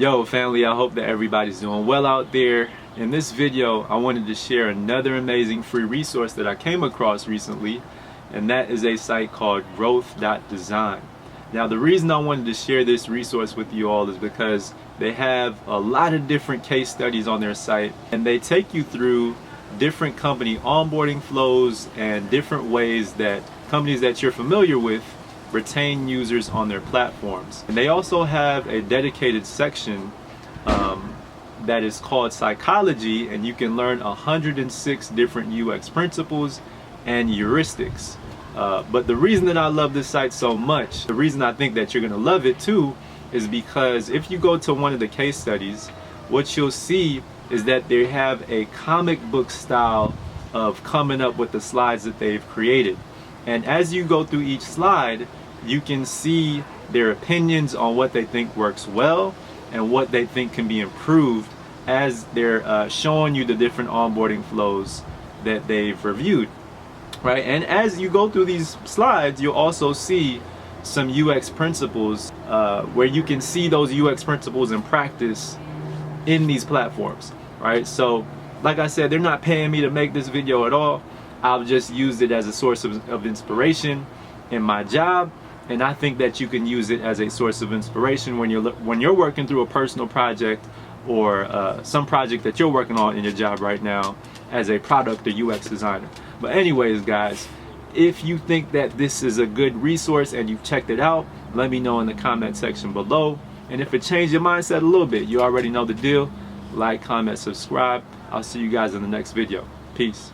Yo family, I hope that everybody's doing well out there. In this video, I wanted to share another amazing free resource that I came across recently, and that is a site called Growth.Design. Now the reason I wanted to share this resource with you all is because they have a lot of different case studies on their site, and they take you through different company onboarding flows and different ways that companies that you're familiar with retain users on their platforms. And they also have a dedicated section that is called psychology, and you can learn 106 different UX principles and heuristics. But the reason that I love this site so much, the reason I think that you're gonna love it too, is because if you go to one of the case studies, what you'll see is that they have a comic book style of coming up with the slides that they've created. And as you go through each slide, you can see their opinions on what they think works well and what they think can be improved as they're showing you the different onboarding flows that they've reviewed, right? And as you go through these slides, you'll also see some UX principles where you can see those UX principles in practice in these platforms, right? So like I said, they're not paying me to make this video at all. I've just used it as a source of inspiration in my job, and I think that you can use it as a source of inspiration when you're working through a personal project or some project that you're working on in your job right now as a product or UX designer. But anyways guys, if you think that this is a good resource and you've checked it out, let me know in the comment section below. And if it changed your mindset a little bit, you already know the deal. Like, comment, subscribe. I'll see you guys in the next video. Peace.